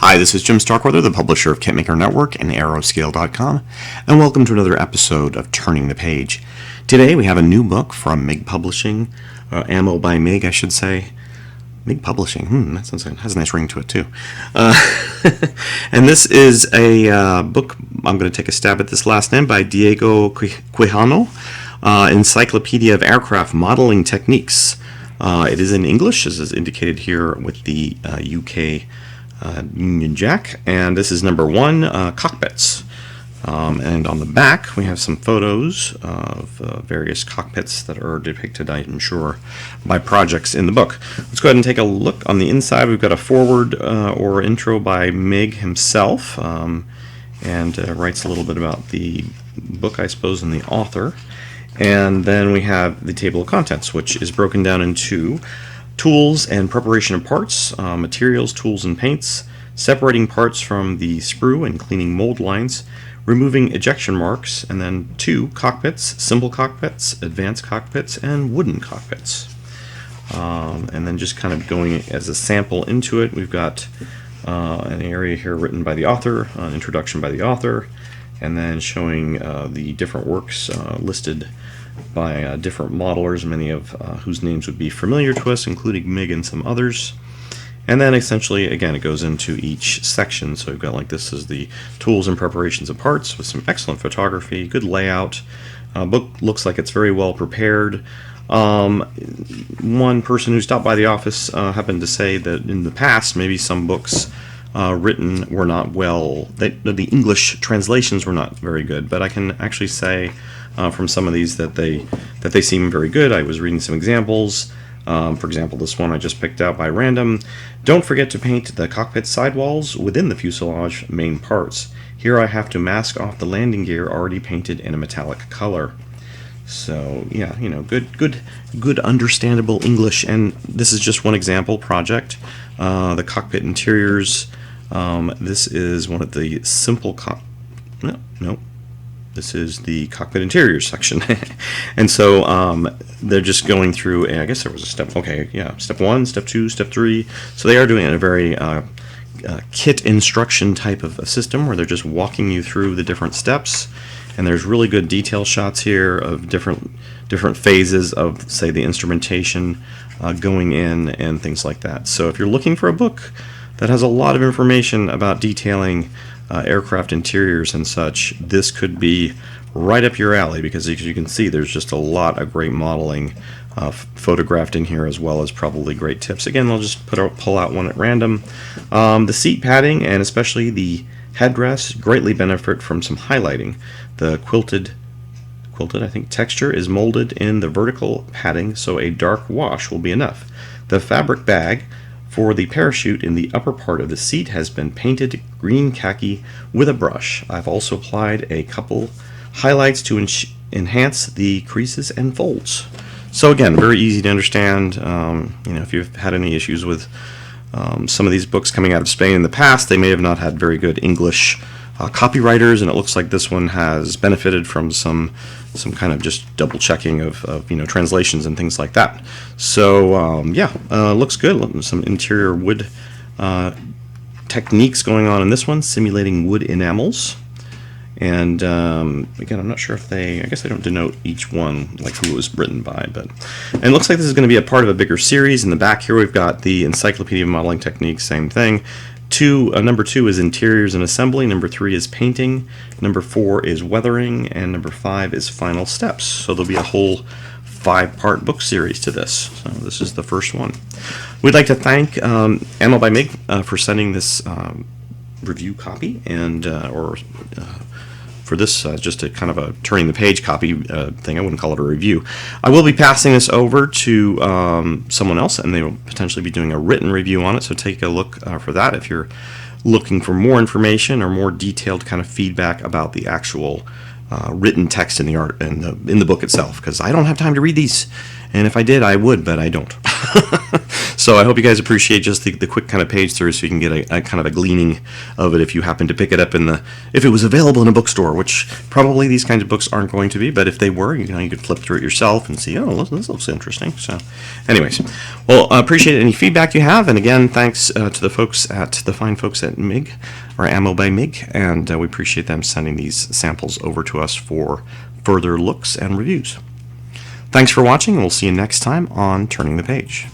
Hi, this is Jim Starkweather, the publisher of KitMaker Network and Aeroscale.com, and welcome to another episode of Turning the Page. Today we have a new book from MIG Publishing, Ammo by MIG, I should say. MIG Publishing, that sounds like, has a nice ring to it too. And this is a book, I'm going to take a stab at this last name, by Diego Quijano, Encyclopedia of Aircraft Modeling Techniques. It is in English, as is indicated here with the UK Union Jack, and this is number 1, Cockpits. And on the back we have some photos of various cockpits that are depicted, I'm sure, by projects in the book. Let's go ahead and take a look on the inside. We've got a foreword or intro by MIG himself, and writes a little bit about the book, I suppose, and the author. And then we have the table of contents, which is broken down into tools and preparation of parts, materials, tools, and paints, separating parts from the sprue and cleaning mold lines, removing ejection marks, and then 2 cockpits, simple cockpits, advanced cockpits, and wooden cockpits. And then just kind of going as a sample into it, we've got an area here written by the author, an introduction by the author, and then showing the different works listed by different modelers, many of whose names would be familiar to us, including MIG and some others. And then essentially, again, it goes into each section. So we've got, like, this is the tools and preparations of parts with some excellent photography, good layout. Book looks like it's very well prepared. One person who stopped by the office happened to say that in the past, maybe some books written were not well, the English translations were not very good, but I can actually say from some of these that they seem very good. I was reading some examples. For example, this one I just picked out by random. Don't forget to paint the cockpit sidewalls within the fuselage main parts. Here I have to mask off the landing gear already painted in a metallic color. So yeah, you know, good understandable English. And this is just one example project. The cockpit interiors. This is one of the simple This is the cockpit interiors section. And so they're just going through, I guess there was a step, okay, yeah, step 1, step 2, step 3. So they are doing it in a very kit instruction type of a system where they're just walking you through the different steps. And there's really good detail shots here of different phases of, say, the instrumentation going in and things like that. So if you're looking for a book that has a lot of information about detailing aircraft interiors and such, this could be right up your alley, because as you can see, there's just a lot of great modeling photographed in here, as well as probably great tips. Again, I'll just pull out one at random. The seat padding and especially the headrest greatly benefit from some highlighting. The quilted I think texture is molded in the vertical padding, so a dark wash will be enough. The fabric bag for the parachute in the upper part of the seat has been painted green khaki with a brush. I've also applied a couple highlights to enhance the creases and folds. So again, very easy to understand. If you've had any issues with some of these books coming out of Spain in the past, they may have not had very good English copywriters, and it looks like this one has benefited from some kind of just double checking of translations and things like that. So looks good. Some interior wood techniques going on in this one, simulating wood enamels. And again, I'm not sure if I guess they don't denote each one, like who it was written by, and it looks like this is going to be a part of a bigger series. In the back here we've got the Encyclopedia of Modeling Techniques, same thing. Number 2 is interiors and assembly, number 3 is painting, number 4 is weathering, and number 5 is final steps. So there'll be a whole 5-part book series to this. So this is the first one. We'd like to thank Ammo by MIG for sending this review copy, and for this, just a kind of a turning the page copy thing. I wouldn't call it a review. I will be passing this over to someone else, and they will potentially be doing a written review on it, so take a look for that if you're looking for more information or more detailed kind of feedback about the actual written text in the art and in the book itself, because I don't have time to read these, and if I did, I would, but I don't. So I hope you guys appreciate just the quick kind of page through, so you can get a kind of a gleaning of it if you happen to pick it up if it was available in a bookstore, which probably these kinds of books aren't going to be, but if they were, you could flip through it yourself and see, oh, this looks interesting. So anyways, well, I appreciate any feedback you have, and again, thanks to the fine folks at MIG, or Ammo by MIG, and we appreciate them sending these samples over to us for further looks and reviews. Thanks for watching, and we'll see you next time on Turning the Page.